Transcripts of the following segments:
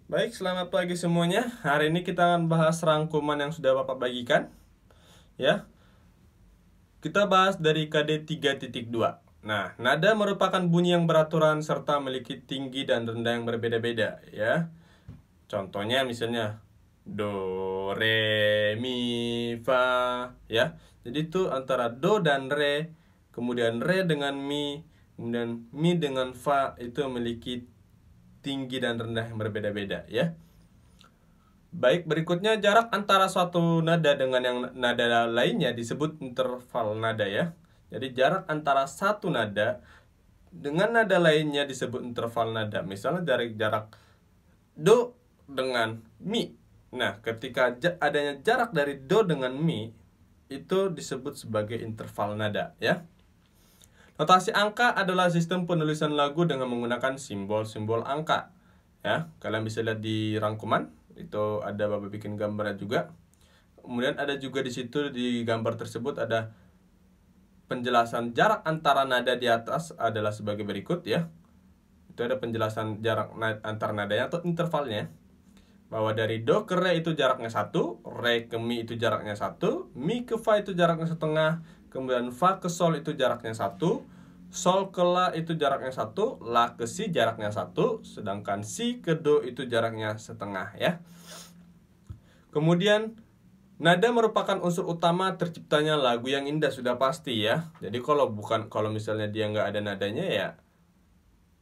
Baik, selamat pagi semuanya. Hari ini kita akan bahas rangkuman yang sudah Bapak bagikan. Ya, kita bahas dari KD 3.2. Nah, nada merupakan bunyi yang beraturan serta memiliki tinggi dan rendah yang berbeda-beda, ya. Contohnya misalnya do, re, mi, fa, ya. Jadi itu antara do dan re, kemudian re dengan mi, kemudian mi dengan fa itu memiliki tinggi dan rendah yang berbeda-beda, ya. Baik, berikutnya jarak antara suatu nada dengan yang nada lainnya disebut interval nada, ya. Jadi jarak antara satu nada dengan nada lainnya disebut interval nada. Misalnya dari jarak do dengan mi. Nah, ketika adanya jarak dari do dengan mi, itu disebut sebagai interval nada, ya. Notasi angka adalah sistem penulisan lagu dengan menggunakan simbol-simbol angka. Ya, kalian bisa lihat di rangkuman, itu ada Bapak bikin gambarnya juga. Kemudian ada juga di situ di gambar tersebut ada penjelasan jarak antara nada di atas adalah sebagai berikut, ya. Itu ada penjelasan jarak antar nadanya atau intervalnya. Bahwa dari do ke re itu jaraknya 1, re ke mi itu jaraknya 1, mi ke fa itu jaraknya setengah, kemudian fa ke sol itu jaraknya 1, sol ke la itu jaraknya 1, la ke si jaraknya 1, sedangkan si ke do itu jaraknya setengah, ya. Kemudian nada merupakan unsur utama terciptanya lagu yang indah, sudah pasti, ya. Jadi kalau misalnya dia nggak ada nadanya, ya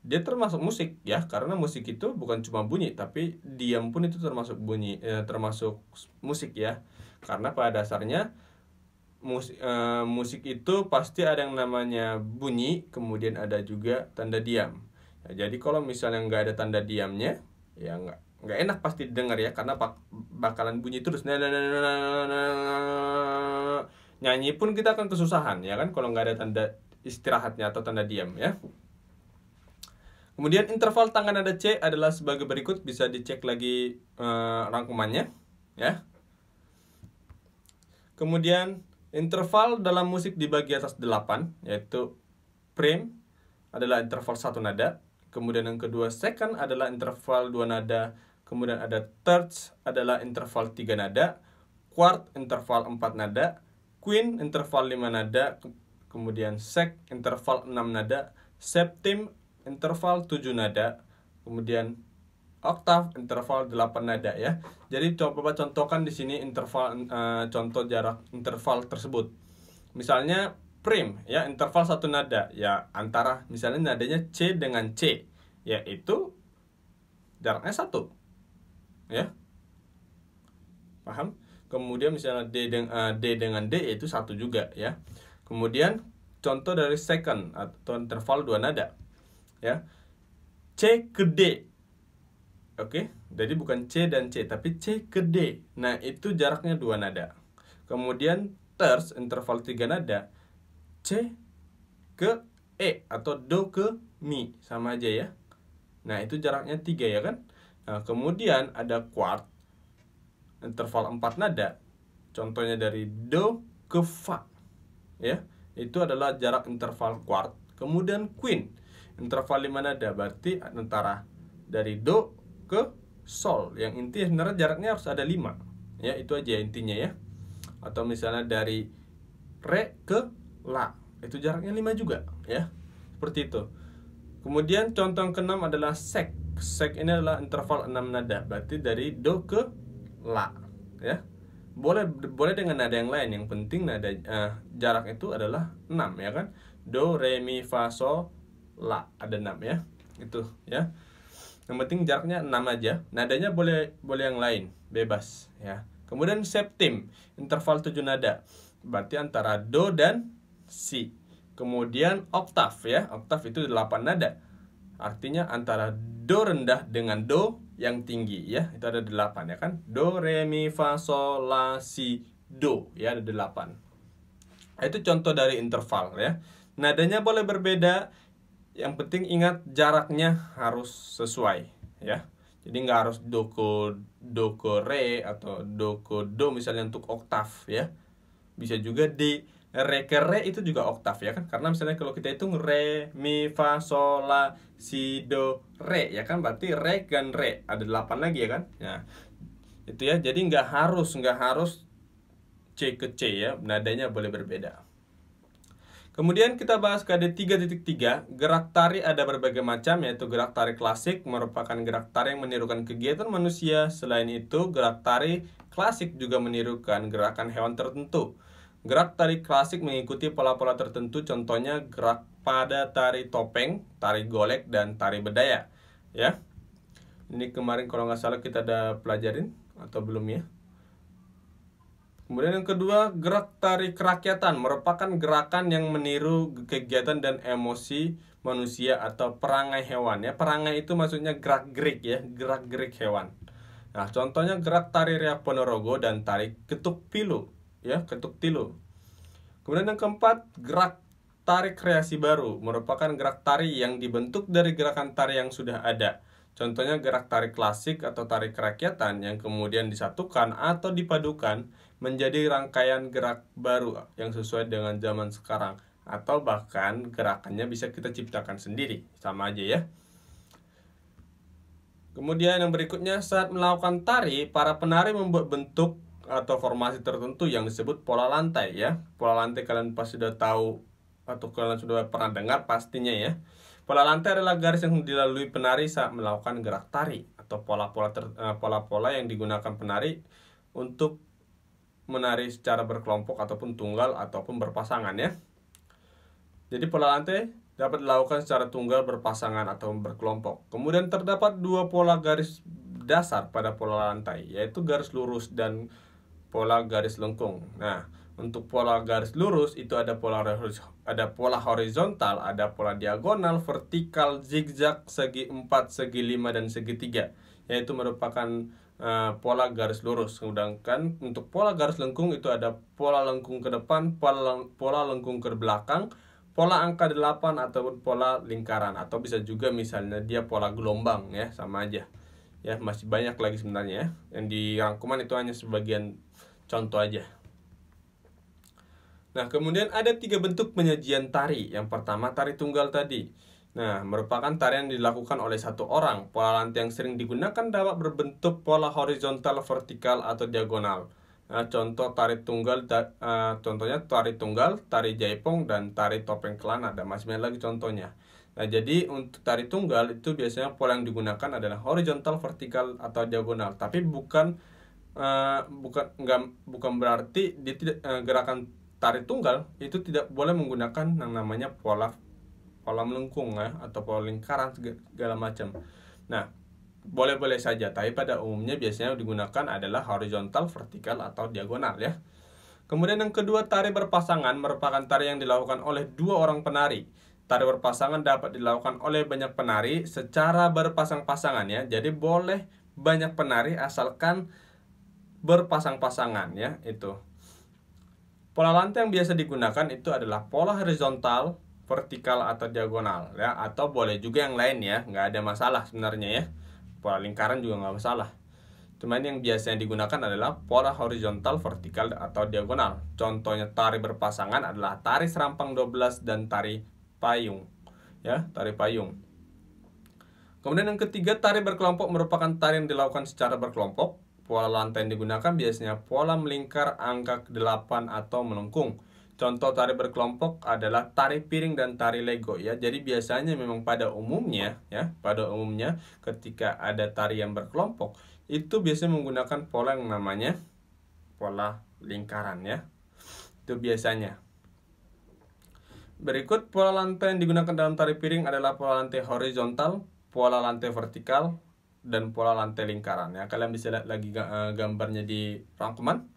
dia termasuk musik, ya, karena musik itu bukan cuma bunyi tapi diam pun itu termasuk bunyi, termasuk musik, ya. Karena pada dasarnya musik itu pasti ada yang namanya bunyi, kemudian ada juga tanda diam, ya. Jadi kalau misalnya nggak ada tanda diamnya, ya nggak enak pasti dengar, ya, karena bakalan bunyi terus. Nyanyi pun kita akan kesusahan, ya kan, kalau nggak ada tanda istirahatnya atau tanda diam, ya. Kemudian interval tangan nada C adalah sebagai berikut, bisa dicek lagi rangkumannya, ya. Kemudian interval dalam musik dibagi atas 8, yaitu prime adalah interval 1 nada, kemudian yang kedua second adalah interval 2 nada, kemudian ada thirds adalah interval 3 nada, quart interval 4 nada, quint interval 5 nada, kemudian sec interval 6 nada, septim interval 7 nada, kemudian oktav interval 8 nada, ya. Jadi coba contohkan di sini interval contoh jarak interval tersebut. Misalnya prim, ya, interval 1 nada, ya, antara misalnya nadanya C dengan C, yaitu jaraknya 1, ya. Paham? Kemudian misalnya D dengan D yaitu 1 juga, ya. Kemudian contoh dari second atau interval 2 nada, ya. C ke D. Oke, jadi bukan C dan C tapi C ke D. Nah, itu jaraknya 2 nada. Kemudian terce interval 3 nada, C ke E atau do ke mi, sama aja, ya. Nah, itu jaraknya 3, ya kan. Nah, kemudian ada quart interval 4 nada. Contohnya dari do ke fa, ya. Itu adalah jarak interval quart. Kemudian quint interval 5 nada, berarti antara dari do ke sol, yang inti sebenarnya jaraknya harus ada 5, ya. Itu aja intinya, ya. Atau misalnya dari re ke la, itu jaraknya 5 juga, ya. Seperti itu. Kemudian contoh yang keenam adalah sec. Sec ini adalah interval 6 nada, berarti dari do ke la, ya. Boleh dengan nada yang lain, yang penting nada jarak itu adalah 6, ya kan. Do, re, mi, fa, sol, la, ada 6, ya. Itu, ya. Yang penting jaraknya 6 aja. Nadanya boleh yang lain, bebas, ya. Kemudian septim, interval 7 nada, berarti antara do dan si. Kemudian oktav, ya. Oktav itu 8 nada, artinya antara do rendah dengan do yang tinggi, ya. Itu ada 8, ya kan. Do, re, mi, fa, sol, la, si, do, ya, ada 8. Itu contoh dari interval, ya. Nadanya boleh berbeda, yang penting ingat jaraknya harus sesuai, ya. Jadi nggak harus do ke re atau do ke do misalnya untuk oktav, ya. Bisa juga D Re ke re itu juga oktav ya kan, karena misalnya kalau kita hitung re, mi, fa, sol, la, si, do, re ya kan, berarti re dan re ada 8 lagi ya kan. Nah itu ya, jadi nggak harus C ke C ya, nadanya boleh berbeda. Kemudian kita bahas KD 3.3, gerak tari ada berbagai macam, yaitu gerak tari klasik merupakan gerak tari yang menirukan kegiatan manusia. Selain itu, gerak tari klasik juga menirukan gerakan hewan tertentu. Gerak tari klasik mengikuti pola-pola tertentu, contohnya gerak pada tari topeng, tari golek, dan tari bedaya. Ya, ini kemarin kalau nggak salah kita ada pelajarin atau belum ya? Kemudian yang kedua, gerak tari kerakyatan merupakan gerakan yang meniru kegiatan dan emosi manusia atau perangai hewan ya. Perangai itu maksudnya gerak-gerik ya, gerak-gerik hewan. Nah, contohnya gerak tari Riak Ponorogo dan tari ketuk pilu ya, ketuk tilu. Kemudian yang keempat, gerak tari kreasi baru merupakan gerak tari yang dibentuk dari gerakan tari yang sudah ada. Contohnya gerak tari klasik atau tari kerakyatan yang kemudian disatukan atau dipadukan menjadi rangkaian gerak baru yang sesuai dengan zaman sekarang, atau bahkan gerakannya bisa kita ciptakan sendiri, sama aja ya. Kemudian yang berikutnya, saat melakukan tari, para penari membuat bentuk atau formasi tertentu yang disebut pola lantai ya. Pola lantai kalian pasti sudah tahu atau kalian sudah pernah dengar pastinya ya. Pola lantai adalah garis yang dilalui penari saat melakukan gerak tari atau pola-pola yang digunakan penari untuk menari secara berkelompok ataupun tunggal ataupun berpasangan ya. Jadi pola lantai dapat dilakukan secara tunggal, berpasangan, atau berkelompok. Kemudian terdapat dua pola garis dasar pada pola lantai, yaitu garis lurus dan pola garis lengkung. Nah, untuk pola garis lurus itu ada pola horizontal, ada pola diagonal, vertikal, zigzag, segi 4, segi 5, dan segitiga, yaitu merupakan pola garis lurus. Sedangkan untuk pola garis lengkung itu ada pola lengkung ke depan, pola lengkung ke belakang, pola angka 8, ataupun pola lingkaran, atau bisa juga misalnya dia pola gelombang ya, sama aja. Ya, masih banyak lagi sebenarnya ya. Yang di rangkuman itu hanya sebagian contoh aja. Nah, kemudian ada 3 bentuk penyajian tari. Yang pertama, tari tunggal tadi. Nah, merupakan tarian yang dilakukan oleh satu orang. Pola lantai yang sering digunakan dapat berbentuk pola horizontal, vertikal, atau diagonal. Nah, contohnya tari tunggal, tari jaipong, dan tari topeng kelana. Dan masih banyak lagi contohnya. Nah, jadi untuk tari tunggal itu biasanya pola yang digunakan adalah horizontal, vertikal, atau diagonal. Tapi bukan berarti dia tidak, gerakan tari tunggal itu tidak boleh menggunakan yang namanya pola melengkung ya, atau pola lingkaran segala macam. Nah, boleh-boleh saja, tapi pada umumnya biasanya digunakan adalah horizontal, vertikal, atau diagonal ya. Kemudian yang kedua, tari berpasangan merupakan tari yang dilakukan oleh 2 orang penari. Tari berpasangan dapat dilakukan oleh banyak penari secara berpasang-pasangan ya. Jadi boleh banyak penari asalkan berpasang-pasangan ya, itu. Pola lantai yang biasa digunakan itu adalah pola horizontal, vertikal, atau diagonal ya, atau boleh juga yang lain ya, nggak ada masalah sebenarnya ya. Pola lingkaran juga nggak masalah. Cuman yang biasanya digunakan adalah pola horizontal, vertikal, atau diagonal. Contohnya tari berpasangan adalah tari serampang 12 dan tari payung ya, tari payung. Kemudian yang ketiga, tari berkelompok merupakan tari yang dilakukan secara berkelompok. Pola lantai yang digunakan biasanya pola melingkar, angka 8, atau melengkung. Contoh tari berkelompok adalah tari piring dan tari lego ya. Jadi biasanya memang pada umumnya ketika ada tari yang berkelompok itu biasanya menggunakan pola yang namanya pola lingkaran ya. Itu biasanya. Berikut pola lantai yang digunakan dalam tari piring adalah pola lantai horizontal, pola lantai vertikal, dan pola lantai lingkaran ya. Kalian bisa lihat lagi gambarnya di rangkuman.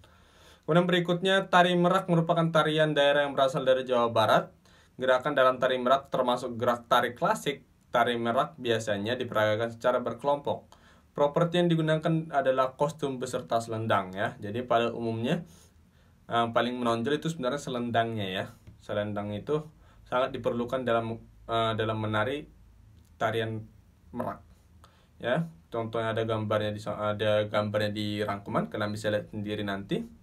Kemudian berikutnya, tari merak merupakan tarian daerah yang berasal dari Jawa Barat. Gerakan dalam tari merak termasuk gerak tari klasik. Tari merak biasanya diperagakan secara berkelompok. Properti yang digunakan adalah kostum beserta selendang ya. Jadi pada umumnya paling menonjol itu sebenarnya selendangnya ya. Selendang itu sangat diperlukan dalam menari tarian merak ya. Contohnya ada gambarnya di rangkuman, kalian bisa lihat sendiri nanti.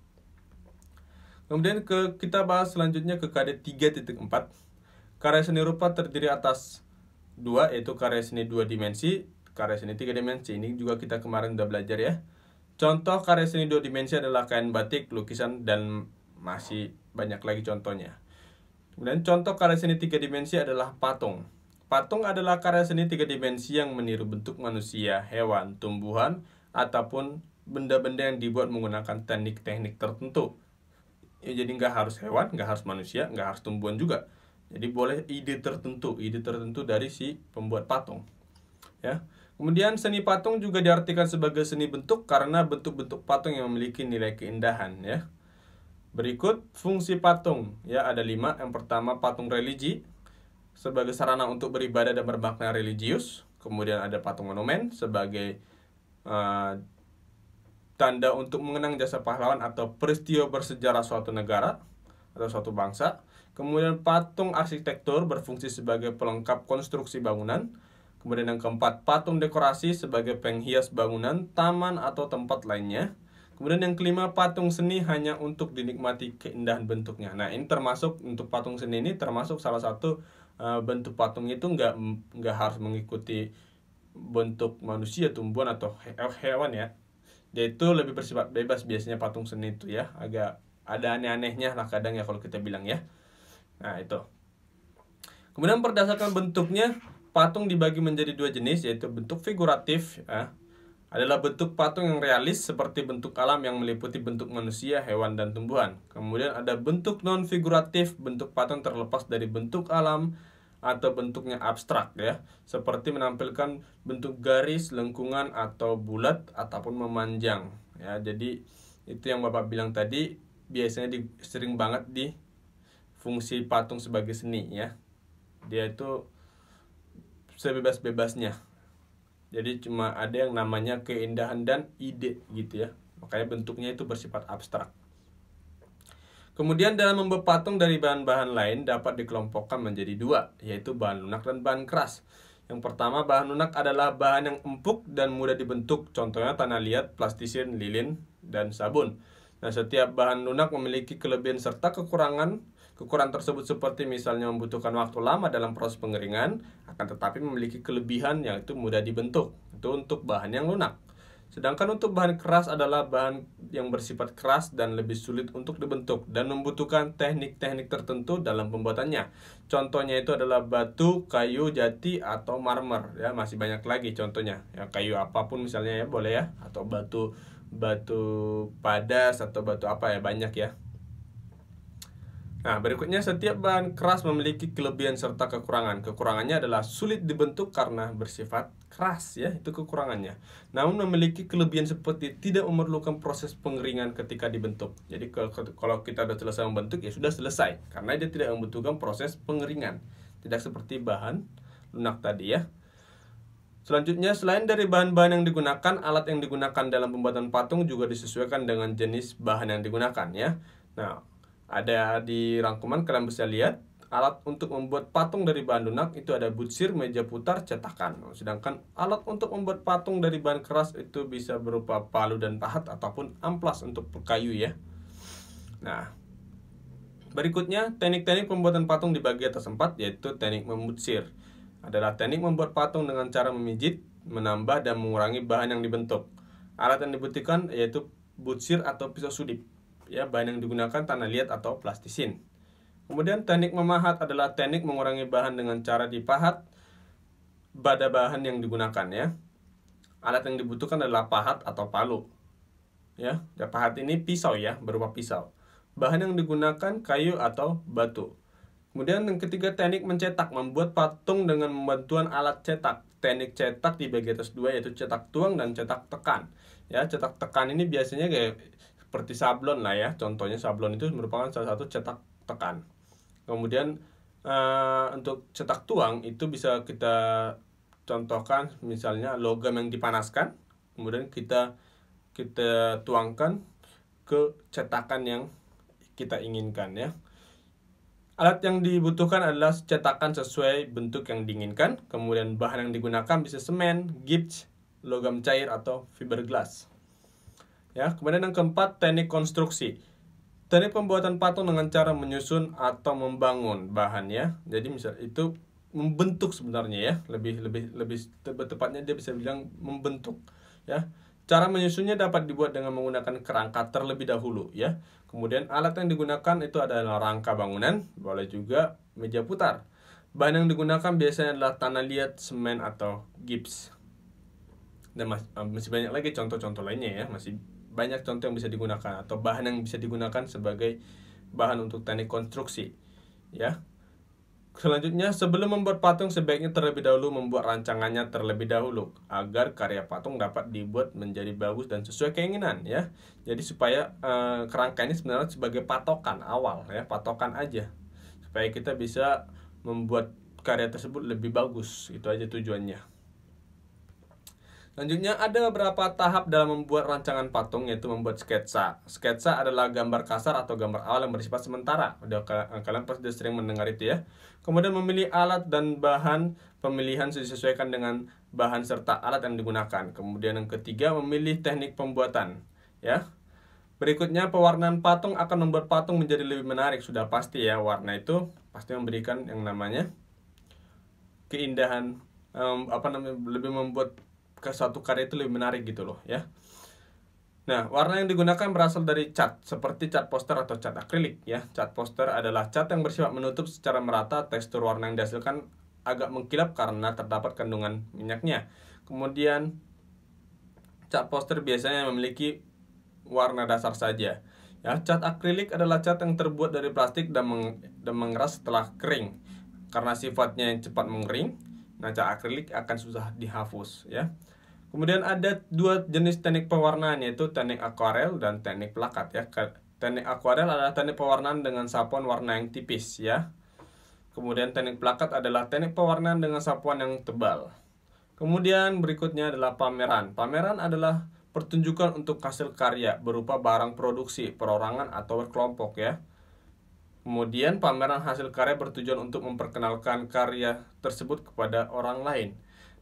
Kemudian kita bahas selanjutnya ke KD 3.4. Karya seni rupa terdiri atas dua, yaitu karya seni 2 dimensi, karya seni 3 dimensi. Ini juga kita kemarin udah belajar ya. Contoh karya seni 2 dimensi adalah kain batik, lukisan, dan masih banyak lagi contohnya. Kemudian contoh karya seni 3 dimensi adalah patung. Patung adalah karya seni 3 dimensi yang meniru bentuk manusia, hewan, tumbuhan, ataupun benda-benda yang dibuat menggunakan teknik-teknik tertentu. Ya, jadi nggak harus hewan, nggak harus manusia, nggak harus tumbuhan juga. Jadi boleh ide tertentu dari si pembuat patung. Ya. Kemudian seni patung juga diartikan sebagai seni bentuk karena bentuk-bentuk patung yang memiliki nilai keindahan ya. Berikut fungsi patung ya, ada 5. Yang pertama, patung religi sebagai sarana untuk beribadah dan bermakna religius. Kemudian ada patung monumen sebagai tanda untuk mengenang jasa pahlawan atau peristiwa bersejarah suatu negara atau suatu bangsa. Kemudian patung arsitektur berfungsi sebagai pelengkap konstruksi bangunan. Kemudian yang keempat, patung dekorasi sebagai penghias bangunan, taman, atau tempat lainnya. Kemudian yang kelima, patung seni hanya untuk dinikmati keindahan bentuknya. Nah, ini termasuk untuk patung seni ini termasuk salah satu bentuk patung itu nggak harus mengikuti bentuk manusia, tumbuhan, atau hewan ya. Dia itu lebih bersifat bebas biasanya patung seni itu ya. Agak ada aneh-anehnya lah kadang ya kalau kita bilang ya. Nah, itu. Kemudian berdasarkan bentuknya, patung dibagi menjadi 2 jenis, yaitu bentuk figuratif ya, adalah bentuk patung yang realis seperti bentuk alam yang meliputi bentuk manusia, hewan, dan tumbuhan. Kemudian ada bentuk non-figuratif, bentuk patung terlepas dari bentuk alam atau bentuknya abstrak ya, seperti menampilkan bentuk garis, lengkungan, atau bulat ataupun memanjang ya. Jadi itu yang Bapak bilang tadi, biasanya sering banget di fungsi patung sebagai seni ya. Dia itu sebebas-bebasnya. Jadi cuma ada yang namanya keindahan dan ide gitu ya. Makanya bentuknya itu bersifat abstrak. Kemudian dalam membuat patung dari bahan-bahan lain dapat dikelompokkan menjadi 2, yaitu bahan lunak dan bahan keras. Yang pertama, bahan lunak adalah bahan yang empuk dan mudah dibentuk. Contohnya tanah liat, plastisin, lilin, dan sabun. Nah, setiap bahan lunak memiliki kelebihan serta kekurangan. Kekurangan tersebut seperti misalnya membutuhkan waktu lama dalam proses pengeringan, akan tetapi memiliki kelebihan yaitu mudah dibentuk. Itu untuk bahan yang lunak. Sedangkan untuk bahan keras adalah bahan yang bersifat keras dan lebih sulit untuk dibentuk dan membutuhkan teknik-teknik tertentu dalam pembuatannya. Contohnya itu adalah batu, kayu, jati, atau marmer ya, masih banyak lagi contohnya. Ya, kayu apapun misalnya ya boleh ya, atau batu padas atau batu apa ya, banyak ya. Nah, berikutnya setiap bahan keras memiliki kelebihan serta kekurangan. Kekurangannya adalah sulit dibentuk karena bersifat keras ya, itu kekurangannya. Namun memiliki kelebihan seperti tidak memerlukan proses pengeringan ketika dibentuk. Jadi kalau kita sudah selesai membentuk ya sudah selesai, karena dia tidak membutuhkan proses pengeringan. Tidak seperti bahan lunak tadi ya. Selanjutnya, selain dari bahan-bahan yang digunakan, alat yang digunakan dalam pembuatan patung juga disesuaikan dengan jenis bahan yang digunakan ya. Nah, ada di rangkuman kalian bisa lihat alat untuk membuat patung dari bahan lunak itu ada butsir, meja putar, cetakan. Sedangkan alat untuk membuat patung dari bahan keras itu bisa berupa palu dan pahat ataupun amplas untuk kayu ya. Nah, berikutnya teknik-teknik pembuatan patung dibagi atas 4, yaitu teknik memutsir. Adalah teknik membuat patung dengan cara memijit, menambah, dan mengurangi bahan yang dibentuk. Alat yang dibutuhkan yaitu butsir atau pisau sudip. Ya, bahan yang digunakan tanah liat atau plastisin. Kemudian teknik memahat adalah teknik mengurangi bahan dengan cara dipahat pada bahan yang digunakan ya. Alat yang dibutuhkan adalah pahat atau palu. Ya, pahat ini pisau ya, berupa pisau. Bahan yang digunakan kayu atau batu. Kemudian yang ketiga, teknik mencetak, membuat patung dengan bantuan alat cetak. Teknik cetak dibagi atas 2, yaitu cetak tuang dan cetak tekan. Ya, cetak tekan ini biasanya kayak seperti sablon lah ya. Contohnya sablon itu merupakan salah satu cetak tekan. Kemudian untuk cetak tuang itu bisa kita contohkan misalnya logam yang dipanaskan, kemudian kita tuangkan ke cetakan yang kita inginkan ya. Alat yang dibutuhkan adalah cetakan sesuai bentuk yang diinginkan. Kemudian bahan yang digunakan bisa semen, gips, logam cair, atau fiberglass. Ya, kemudian yang keempat, teknik konstruksi. teknik pembuatan patung dengan cara menyusun atau membangun bahan ya. Jadi misal itu membentuk sebenarnya ya, lebih tepatnya dia bisa bilang membentuk ya. Cara menyusunnya dapat dibuat dengan menggunakan kerangka terlebih dahulu ya. Kemudian alat yang digunakan itu adalah rangka bangunan, boleh juga meja putar. Bahan yang digunakan biasanya adalah tanah liat, semen atau gips. Dan masih banyak lagi contoh-contoh lainnya ya, masih banyak contoh yang bisa digunakan atau bahan yang bisa digunakan sebagai bahan untuk teknik konstruksi ya. Selanjutnya, sebelum membuat patung sebaiknya terlebih dahulu membuat rancangannya terlebih dahulu agar karya patung dapat dibuat menjadi bagus dan sesuai keinginan ya. Jadi supaya kerangka ini sebenarnya sebagai patokan awal ya, patokan aja supaya kita bisa membuat karya tersebut lebih bagus. Itu aja tujuannya. Selanjutnya ada beberapa tahap dalam membuat rancangan patung, yaitu membuat sketsa. Sketsa adalah gambar kasar atau gambar awal yang bersifat sementara. Kalian pasti sering mendengar itu ya. Kemudian memilih alat dan bahan, pemilihan disesuaikan dengan bahan serta alat yang digunakan. Kemudian yang ketiga memilih teknik pembuatan ya. Berikutnya pewarnaan patung akan membuat patung menjadi lebih menarik. Sudah pasti ya, warna itu pasti memberikan yang namanya keindahan, lebih membuat ke suatu karya itu lebih menarik gitu loh ya. Nah, warna yang digunakan berasal dari cat, seperti cat poster atau cat akrilik ya. Cat poster adalah cat yang bersifat menutup secara merata, tekstur warna yang dihasilkan agak mengkilap karena terdapat kandungan minyaknya. Kemudian cat poster biasanya memiliki warna dasar saja. Ya, cat akrilik adalah cat yang terbuat dari plastik dan mengeras setelah kering. Karena sifatnya yang cepat mengering, nah cat akrilik akan susah dihapus ya. Kemudian ada dua jenis teknik pewarnaan, yaitu teknik akuarel dan teknik plakat ya. Teknik akuarel adalah teknik pewarnaan dengan sapuan warna yang tipis ya. Kemudian teknik plakat adalah teknik pewarnaan dengan sapuan yang tebal. Kemudian berikutnya adalah pameran. Pameran adalah pertunjukan untuk hasil karya berupa barang produksi, perorangan atau berkelompok ya. Kemudian pameran hasil karya bertujuan untuk memperkenalkan karya tersebut kepada orang lain.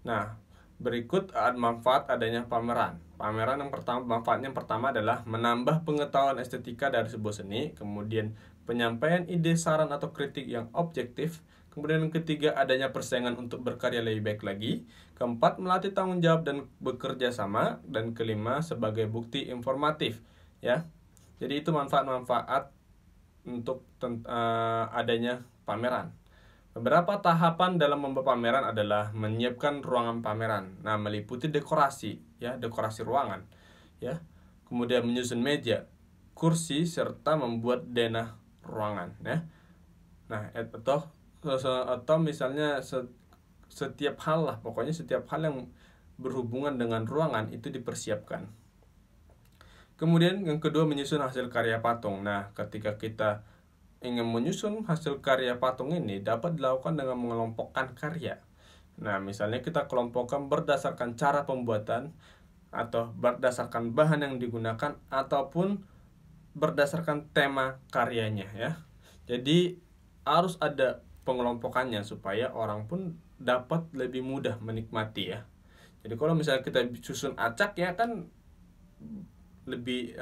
Nah, berikut manfaat adanya pameran. Pameran manfaatnya yang pertama adalah menambah pengetahuan estetika dari sebuah seni, kemudian penyampaian ide, saran atau kritik yang objektif, kemudian yang ketiga adanya persaingan untuk berkarya lebih baik lagi, keempat melatih tanggung jawab dan bekerja sama, dan kelima sebagai bukti informatif ya. Jadi itu manfaat-manfaat untuk adanya pameran. Beberapa tahapan dalam membuat pameran adalah menyiapkan ruangan pameran. Nah, meliputi dekorasi, ya, dekorasi ruangan, ya. Kemudian menyusun meja, kursi serta membuat denah ruangan, ya. Nah, atau misalnya setiap hal lah, pokoknya setiap hal yang berhubungan dengan ruangan itu dipersiapkan. Kemudian yang kedua menyusun hasil karya patung. Nah, ketika kita ingin menyusun hasil karya patung ini dapat dilakukan dengan mengelompokkan karya. Nah, misalnya kita kelompokkan berdasarkan cara pembuatan atau berdasarkan bahan yang digunakan ataupun berdasarkan tema karyanya ya. Jadi harus ada pengelompokannya supaya orang pun dapat lebih mudah menikmati ya. Jadi kalau misalnya kita susun acak ya kan lebih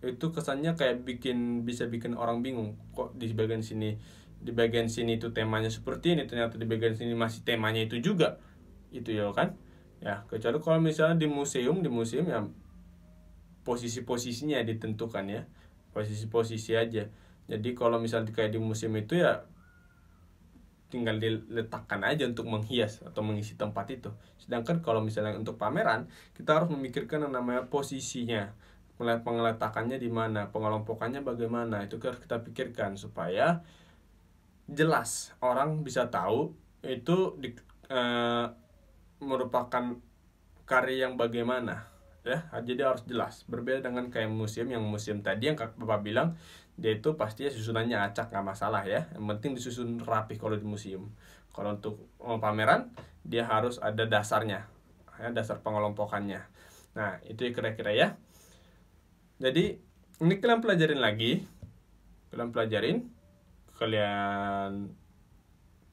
itu kesannya kayak bisa bikin orang bingung, kok di bagian sini itu temanya seperti ini, ternyata di bagian sini masih temanya itu juga itu ya kan ya. Kecuali kalau misalnya di museum ya posisi-posisinya ditentukan ya, posisi-posisi aja. Jadi kalau misalnya kayak di museum itu ya tinggal diletakkan aja untuk menghias atau mengisi tempat itu. Sedangkan kalau misalnya untuk pameran kita harus memikirkan yang namanya posisinya, pengeletakannya di mana, pengelompokannya bagaimana, itu harus kita pikirkan supaya jelas orang bisa tahu itu merupakan karya yang bagaimana ya. Jadi harus jelas, berbeda dengan kayak museum tadi yang Bapak bilang dia itu pasti susunannya acak, nggak masalah ya, yang penting disusun rapi kalau di museum. Kalau untuk pameran dia harus ada dasarnya ya, dasar pengelompokannya. Nah itu kira-kira ya. Jadi ini kalian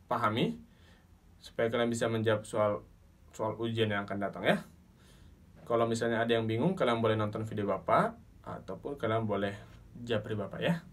pahami supaya kalian bisa menjawab soal ujian yang akan datang ya. Kalau misalnya ada yang bingung, kalian boleh nonton video Bapak ataupun kalian boleh japri Bapak ya.